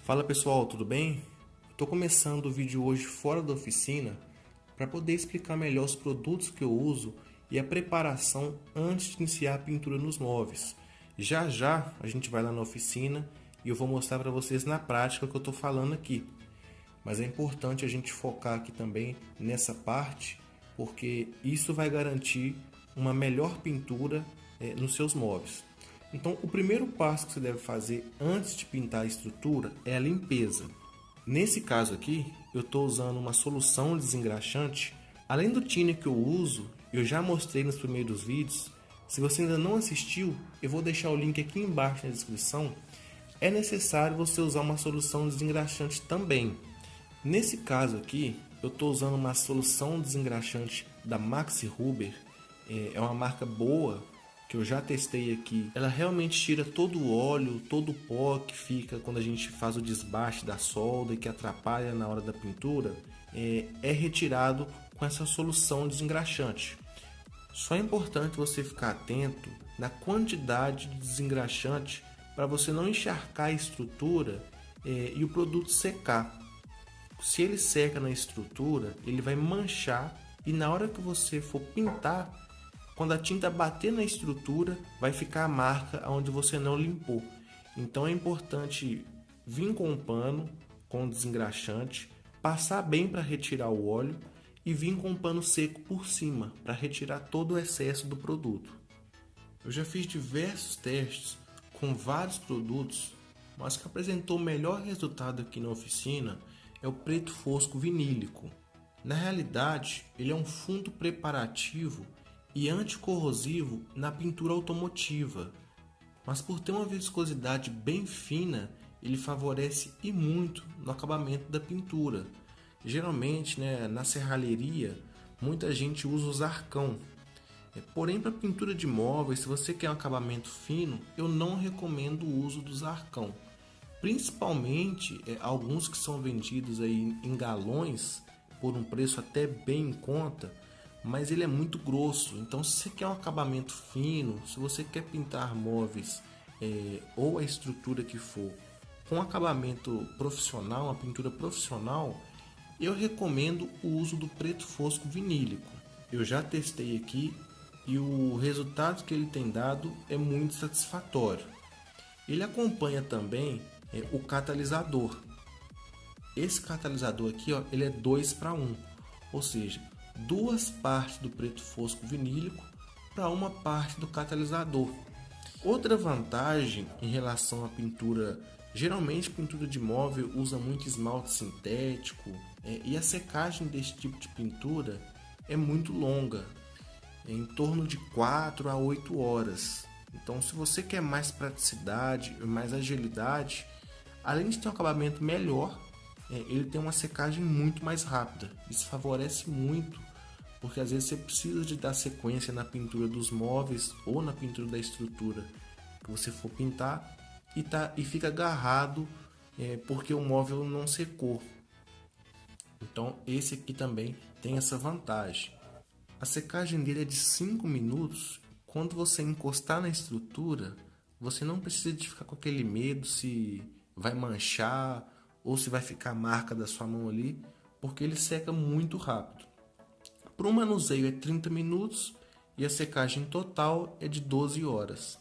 Fala pessoal, tudo bem? Estou começando o vídeo hoje fora da oficina para poder explicar melhor os produtos que eu uso e a preparação antes de iniciar a pintura nos móveis. Já já a gente vai lá na oficina e eu vou mostrar para vocês na prática o que eu estou falando aqui. Mas é importante a gente focar aqui também nessa parte, porque isso vai garantir uma melhor pintura nos seus móveis. Então, o primeiro passo que você deve fazer antes de pintar a estrutura é a limpeza. Nesse caso aqui, eu estou usando uma solução desengraxante. Além do thinner que eu uso, eu já mostrei nos primeiros vídeos. Se você ainda não assistiu, eu vou deixar o link aqui embaixo na descrição. É necessário você usar uma solução desengraxante também. Nesse caso aqui, eu estou usando uma solução desengraxante da Maxi Ruber. É uma marca boa, que eu já testei aqui. Ela realmente tira todo o óleo, todo o pó que fica quando a gente faz o desbaste da solda e que atrapalha na hora da pintura, é retirado com essa solução desengraxante. Só é importante você ficar atento na quantidade de desengraxante para você não encharcar a estrutura e o produto secar. Se ele seca na estrutura, ele vai manchar e na hora que você for pintar, quando a tinta bater na estrutura, vai ficar a marca onde você não limpou. Então é importante vir com um pano, com desengraxante, passar bem para retirar o óleo e vir com um pano seco por cima para retirar todo o excesso do produto. Eu já fiz diversos testes com vários produtos, mas o que apresentou o melhor resultado aqui na oficina é o preto fosco vinílico. Na realidade, ele é um fundo preparativo e anticorrosivo na pintura automotiva, mas por ter uma viscosidade bem fina, ele favorece e muito no acabamento da pintura. Geralmente, na serralheria, muita gente usa o Zarcão. Porém, para pintura de móveis, se você quer um acabamento fino, eu não recomendo o uso do Zarcão. Principalmente alguns que são vendidos aí em galões por um preço até bem em conta, mas ele é muito grosso. Então, se você quer um acabamento fino, se você quer pintar móveis ou a estrutura que for com acabamento profissional, uma pintura profissional, eu recomendo o uso do preto fosco vinílico. Eu já testei aqui e o resultado que ele tem dado é muito satisfatório. Ele acompanha também o catalisador. Esse catalisador aqui, ele é 2:1, ou seja, duas partes do preto fosco vinílico para uma parte do catalisador. Outra vantagem em relação à pintura, geralmente pintura de móvel usa muito esmalte sintético e a secagem desse tipo de pintura é muito longa, em torno de 4 a 8 horas. Então, se você quer mais praticidade e mais agilidade, além de ter um acabamento melhor, ele tem uma secagem muito mais rápida. Isso favorece muito, porque às vezes você precisa de dar sequência na pintura dos móveis ou na pintura da estrutura que você for pintar e fica agarrado porque o móvel não secou. Então esse aqui também tem essa vantagem. A secagem dele é de 5 minutos. Quando você encostar na estrutura, você não precisa de ficar com aquele medo se vai manchar ou se vai ficar marca da sua mão ali, porque ele seca muito rápido. Para o manuseio é 30 minutos e a secagem total é de 12 horas.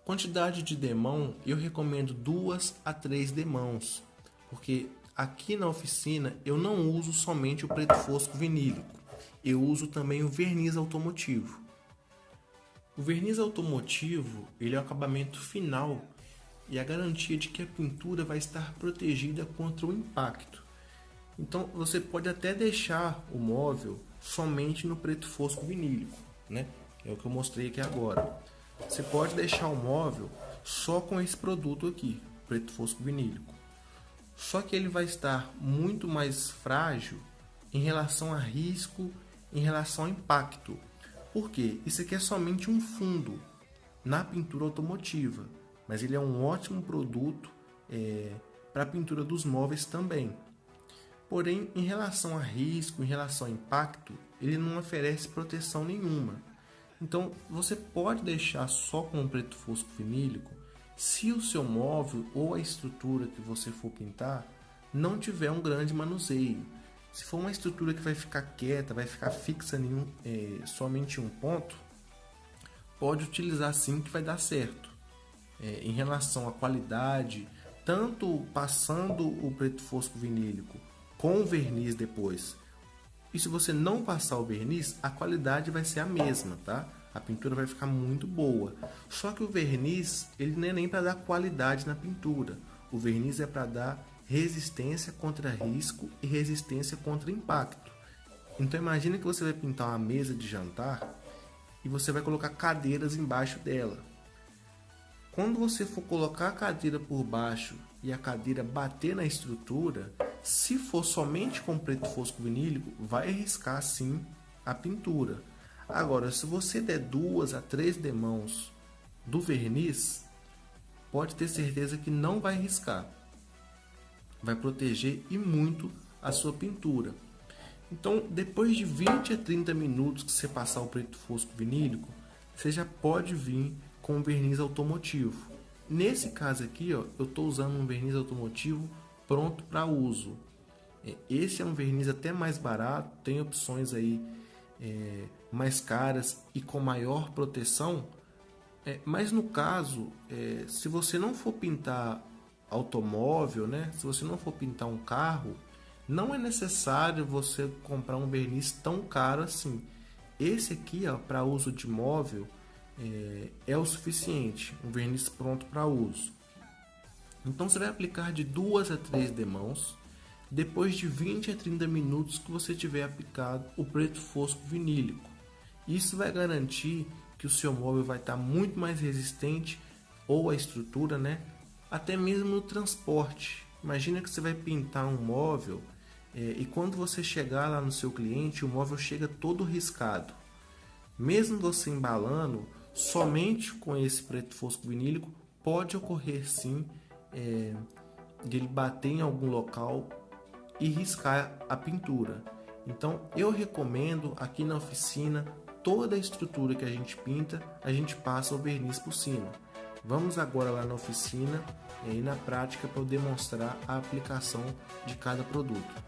Quantidade de demão, eu recomendo 2 a 3 demãos, porque aqui na oficina eu não uso somente o preto fosco vinílico, eu uso também o verniz automotivo. O verniz automotivo, ele é o acabamento final e a garantia de que a pintura vai estar protegida contra o impacto. Então você pode até deixar o móvel somente no preto fosco vinílico, É o que eu mostrei aqui agora. Você pode deixar o móvel só com esse produto aqui, preto fosco vinílico. Só que ele vai estar muito mais frágil em relação a risco, em relação a impacto. Por quê? Isso aqui é somente um fundo na pintura automotiva, mas ele é um ótimo produto para a pintura dos móveis também. Porém, em relação a risco, em relação a impacto, ele não oferece proteção nenhuma. Então, você pode deixar só com o preto fosco vinílico se o seu móvel ou a estrutura que você for pintar não tiver um grande manuseio. Se for uma estrutura que vai ficar quieta, vai ficar fixa somente em um ponto, pode utilizar sim que vai dar certo. Em relação à qualidade, tanto passando o preto fosco vinílico com o verniz depois, e se você não passar o verniz, a qualidade vai ser a mesma, tá? A pintura vai ficar muito boa. Só que o verniz, ele não é nem para dar qualidade na pintura. O verniz é para dar resistência contra risco e resistência contra impacto. Então imagine que você vai pintar uma mesa de jantar e você vai colocar cadeiras embaixo dela. Quando você for colocar a cadeira por baixo e a cadeira bater na estrutura, se for somente com preto fosco vinílico, vai riscar sim a pintura. Agora, se você der 2 a 3 demãos do verniz, pode ter certeza que não vai riscar. Vai proteger e muito a sua pintura. Então, depois de 20 a 30 minutos que você passar o preto fosco vinílico, você já pode vir com o verniz automotivo. Nesse caso aqui, ó, eu estou usando um verniz automotivo pronto para uso. Esse é um verniz até mais barato, tem opções aí mais caras e com maior proteção. Mas no caso, se você não for pintar automóvel, né? Se você não for pintar um carro, não é necessário você comprar um verniz tão caro assim. Esse aqui, para uso de móvel, é o suficiente, um verniz pronto para uso. Então você vai aplicar de 2 a 3 demãos, depois de 20 a 30 minutos que você tiver aplicado o preto fosco vinílico. Isso vai garantir que o seu móvel vai estar muito mais resistente, ou a estrutura, né? Até mesmo no transporte. Imagina que você vai pintar um móvel e quando você chegar lá no seu cliente, o móvel chega todo riscado. Mesmo você embalando, somente com esse preto fosco vinílico, pode ocorrer sim de ele bater em algum local e riscar a pintura. Então eu recomendo aqui na oficina, toda a estrutura que a gente pinta, a gente passa o verniz por cima. Vamos agora lá na oficina e na prática para eu demonstrar a aplicação de cada produto.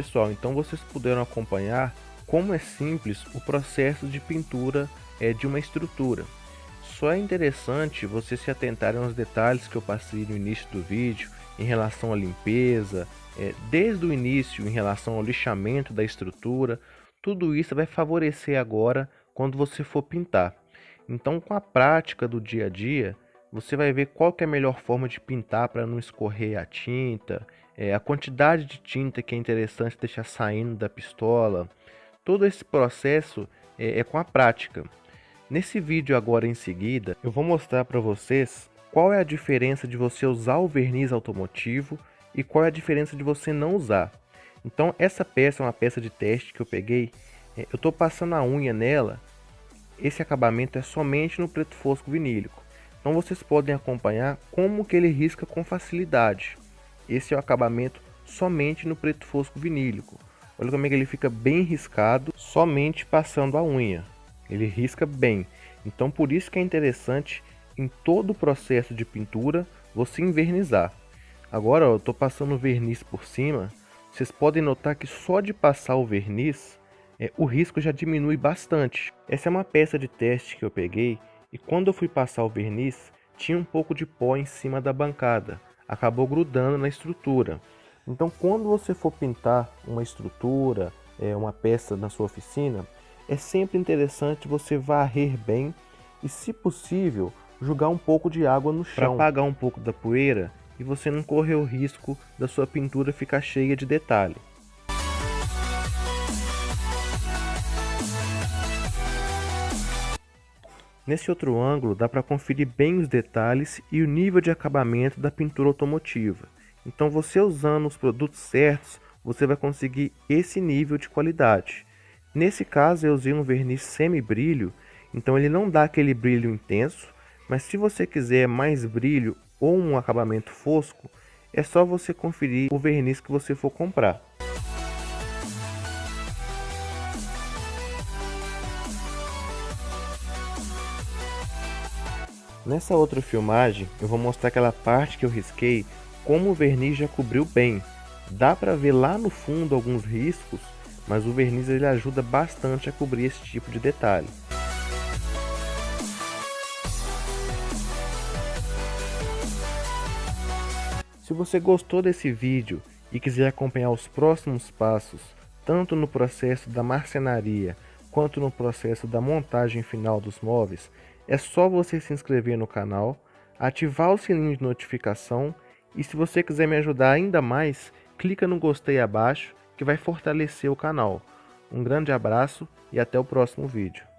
pessoal, então vocês puderam acompanhar como é simples o processo de pintura de uma estrutura. Só é interessante vocês se atentarem aos detalhes que eu passei no início do vídeo em relação à limpeza, desde o início em relação ao lixamento da estrutura. Tudo isso vai favorecer agora quando você for pintar. Então, com a prática do dia a dia, você vai ver qual que é a melhor forma de pintar para não escorrer a tinta, a quantidade de tinta que é interessante deixar saindo da pistola. Todo esse processo é com a prática. Nesse vídeo agora em seguida, eu vou mostrar para vocês qual é a diferença de você usar o verniz automotivo e qual é a diferença de você não usar. Então essa peça é uma peça de teste que eu peguei, eu estou passando a unha nela, esse acabamento é somente no preto fosco vinílico. Então vocês podem acompanhar como que ele risca com facilidade. Esse é o acabamento somente no preto fosco vinílico. Olha como é que ele fica bem riscado somente passando a unha. Ele risca bem. Então por isso que é interessante em todo o processo de pintura você envernizar. Agora eu estou passando o verniz por cima. Vocês podem notar que só de passar o verniz, o risco já diminui bastante. Essa é uma peça de teste que eu peguei e quando eu fui passar o verniz, tinha um pouco de pó em cima da bancada. Acabou grudando na estrutura. Então quando você for pintar uma estrutura, uma peça na sua oficina, é sempre interessante você varrer bem e, se possível, jogar um pouco de água no chão para apagar um pouco da poeira e você não correr o risco da sua pintura ficar cheia de detalhe. Nesse outro ângulo dá para conferir bem os detalhes e o nível de acabamento da pintura automotiva. Então você usando os produtos certos, você vai conseguir esse nível de qualidade. Nesse caso eu usei um verniz semi-brilho, então ele não dá aquele brilho intenso, mas se você quiser mais brilho ou um acabamento fosco, é só você conferir o verniz que você for comprar. Nessa outra filmagem eu vou mostrar aquela parte que eu risquei, como o verniz já cobriu bem. Dá para ver lá no fundo alguns riscos, mas o verniz ele ajuda bastante a cobrir esse tipo de detalhe. Se você gostou desse vídeo e quiser acompanhar os próximos passos, tanto no processo da marcenaria quanto no processo da montagem final dos móveis, é só você se inscrever no canal, ativar o sininho de notificação e se você quiser me ajudar ainda mais, clica no gostei abaixo que vai fortalecer o canal. Um grande abraço e até o próximo vídeo.